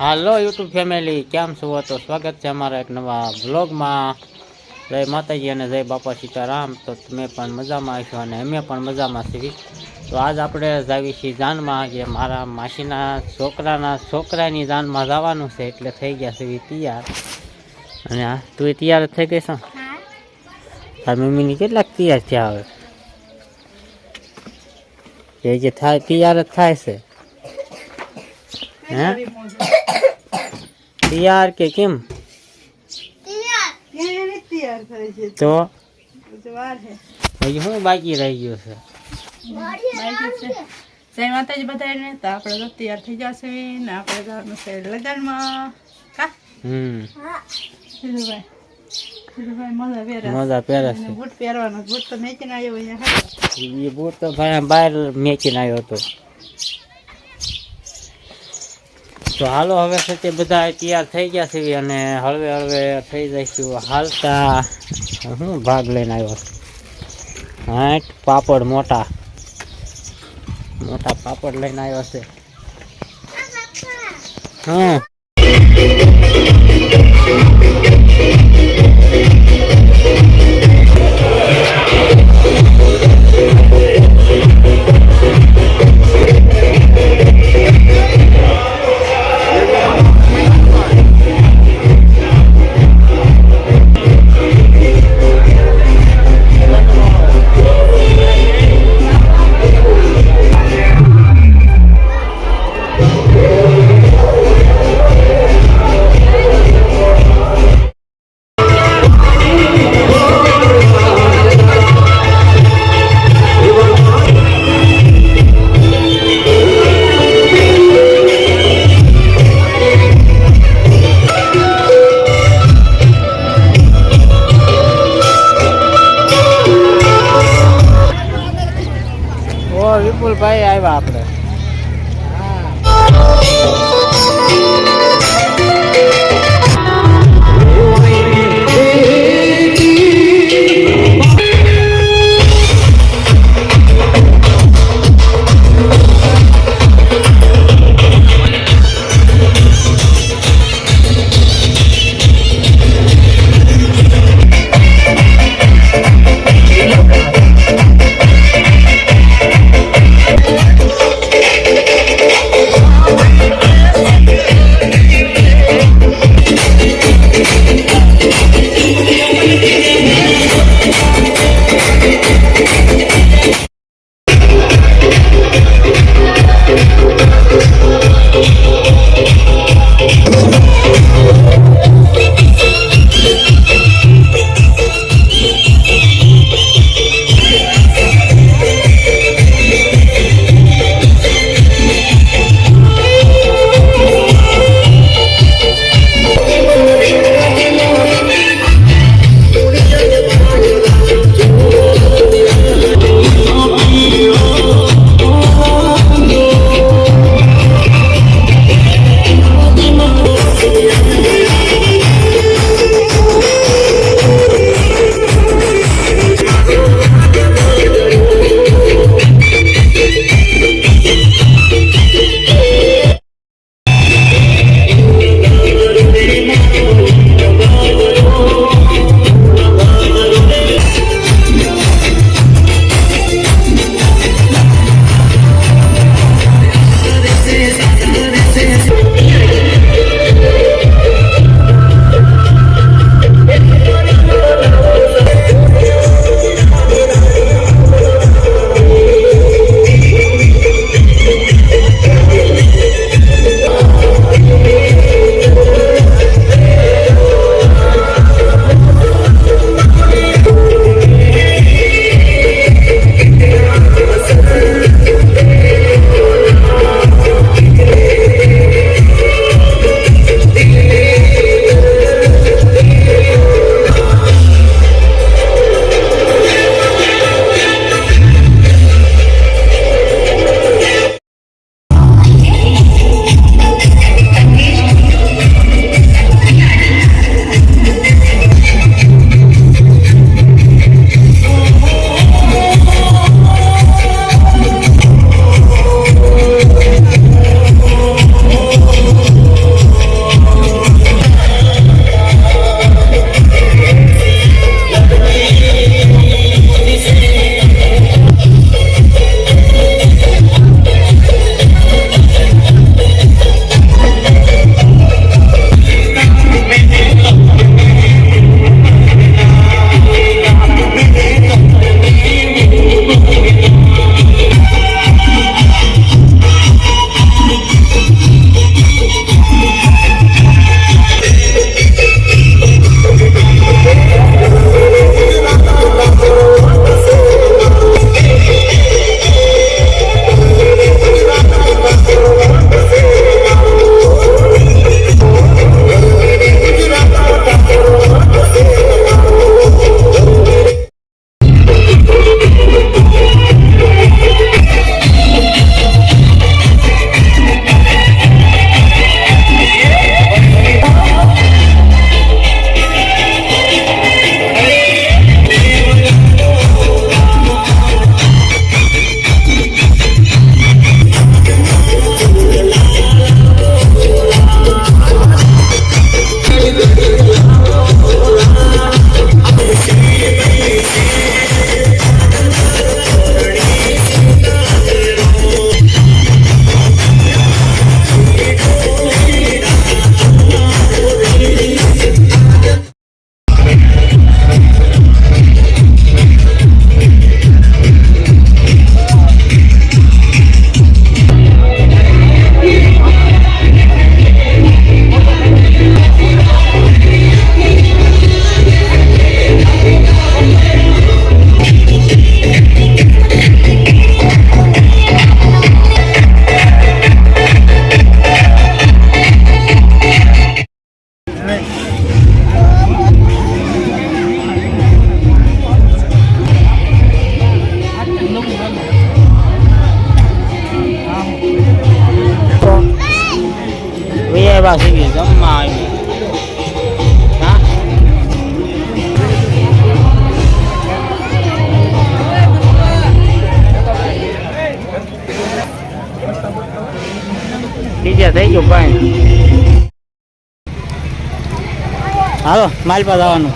હાલો YouTube family, કેમ છો? તો સ્વાગત છે અમારા એક નવા વ્લોગમાં. જય માતાજી અને જય બાપા સીતારામ. તો તમે પણ મજામાં આવશો અને અમે પણ મજામાં છીએ. તો આજ આપણે જાવી છીએ જાનમાં, જે મારા માસીના છોકરાની જાનમાં જવાનું છે, એટલે થઈ ગયા છે તૈયાર. અને તું તૈયાર થઈ ગઈ છો? તાર મમ્મીની કેટલાક તૈયાર થયા હવે? એ જે થાય તૈયાર જ થાય છે. હે તૈયાર કે કેમ? તો હજી શું બાકી રહી ગયું છે? જય માતાજી બધાને. તો આપણે તો તૈયાર થઈ જશે ને આપણે જવાનું છે લગ્નમાં. મોજા પહેરે છે. બૂટ પહેરવાનો. બૂટ તો મેચીને આવ્યો એ બૂટ તો ભાઈ બહાર મેચીને આવ્યો હતો. તો હાલો, હવે સચ્ચે બધા તૈયાર થઈ ગયા છે અને હળવે હળવે થઈ જઈશું હાલતા. હું ભાગ લઈને આવ્યો છું. પાપડ મોટા પાપડ લઈને આવ્યો છે. વિપુલભાઈ આવ્યા આપણે. વિયાવા સીવી જમવા આવી હા ડીજે થઈ ગયું પાણી હાલો માલપા જવાનું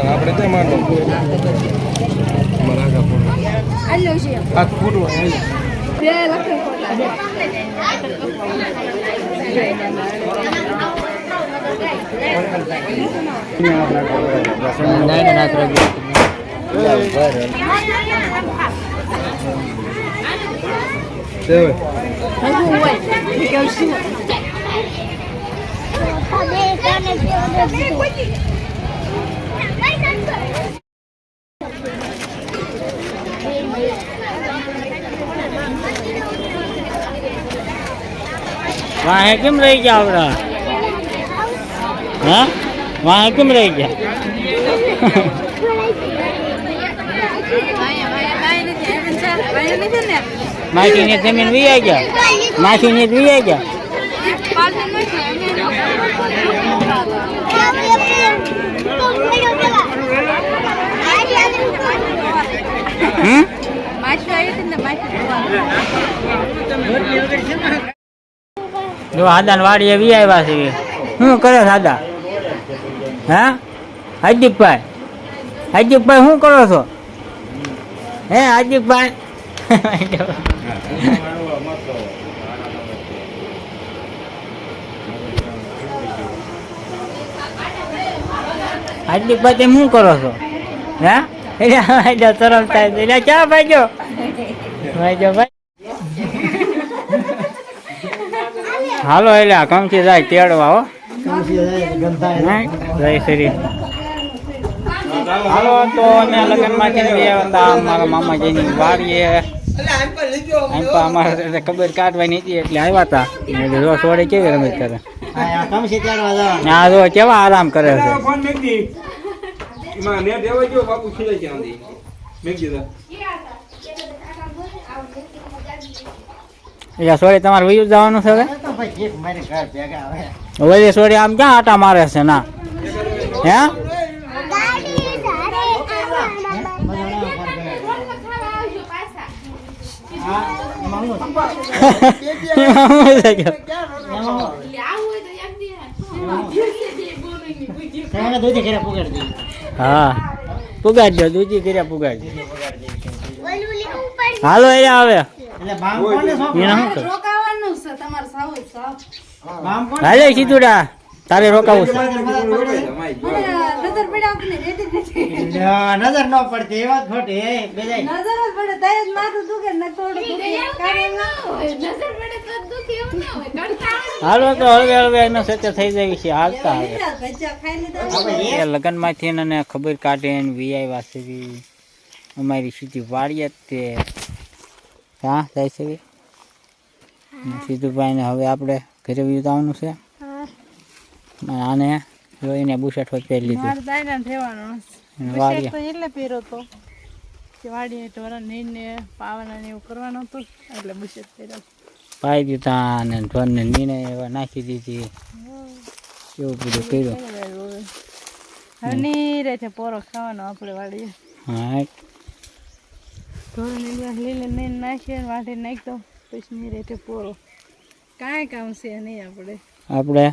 આપણે ત્યાં માંડો વાહે કેમ રહી ગયા આવડા હા વાહે કેમ રહી ગયા માટીની જમીન વી ગયા માટીની જ વી ગયા જો આદા વાડીએ વી આવ્યા છે શું કરે દાદા હા હાર્દિકભાઈ હાર્દિકભાઈ શું કરો છો હે હાર્દિકભાઈ હાર્દિકભાઈ તમે શું કરો છો હે એટલે તરફ થાય એટલે ક્યાં ભાઈજો ભાઈજો ભાઈ હાલો એટલે કમથી જાય તેડવા હો જય શ્રી હાલો તો અમે લગ્નમાંથી આવ્યા હતા મારા મામાજીની વાડીએ અમારે ખબર કાઢવાની હતી એટલે આવ્યા હતા જો સોડે કેવી રમત કરે હા જો કેવા આરામ કરે છે એટલે સોરી તમારે વયું જવાનું છે હવે ઓલી સોરી આમ ક્યાં આટા મારે છે ના હે હા પુગાડ દો દૂધી કર્યા પુગાડ હાલો એ આવે હાલે સીધુડા તારે રોકાવું છે નજર ન પડતી એ વાત ખોટી હાલો તો હળવે હળવે એનો સત્ય થઈ જાય છે હાલતા હવે લગ્ન માંથી એને ખબર કાઢે વીઆઈ વાસી અમારી સીધી વાડીએ તે હા જાય છે સીધુભાઈ ને હવે આપણે ઘરે વિતાવવાનું છે આને જોઈને બુશર્ટ હોત પહેરી લીધું એટલે પહેરો તો વાડીએ ટોરા પાવાના ને એવું કરવાનું હતું એટલે બુશર્ટ પહેર્યો પાઈ દીધા અને ઢોરને નીણે એવા નાખી દીધી એવું બધું કર્યું હવે ની રહે છે પોરો ખાવાનો આપણે વાડીએ હા ઢોર લીલે નહીં નાખીએ વાટી નાખી દો પછી ની રહે છે પોરો કાંઈ કામ છે નહીં આપણે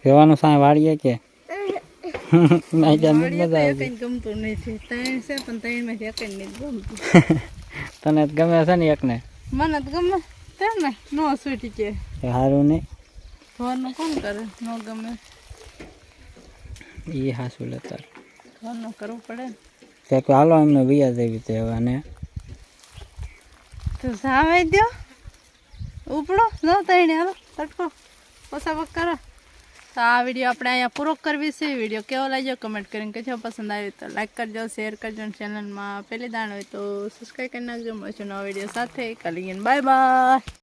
રહેવાનું સાંઈ વાળીએ કે ગમતું નથી ત્રણ છે પણ ત્રણમાંથી એક નથી ગમતું તને ગમે છે ને એકને મને તો ગમે તે ને નો છૂટી કે સારું નહીં ઘરનું કોણ કરે નો ગમે એ હાસું લેતા ઘરનું કરવું પડે ત્યાં કે હાલો એમને વિયા દેવી તે હવે અને તો સામે દો ઉપડો ન તઈને હાલો તટકો ઓછા પગ કરો તો આ વિડીયો આપણે અહીંયા પૂરો કરવી છે. વિડીયો કેવો લાગ્યો કમેન્ટ કરીને કહેજો. પસંદ આવ્યો તો લાઈક કરજો, શેર કરજો અને ચેનલમાં પહેલી દાણ હોય તો સબસ્ક્રાઈબ કરી નાખજો. મળશું નવા વિડીયો સાથે. કાલે બાય બાય.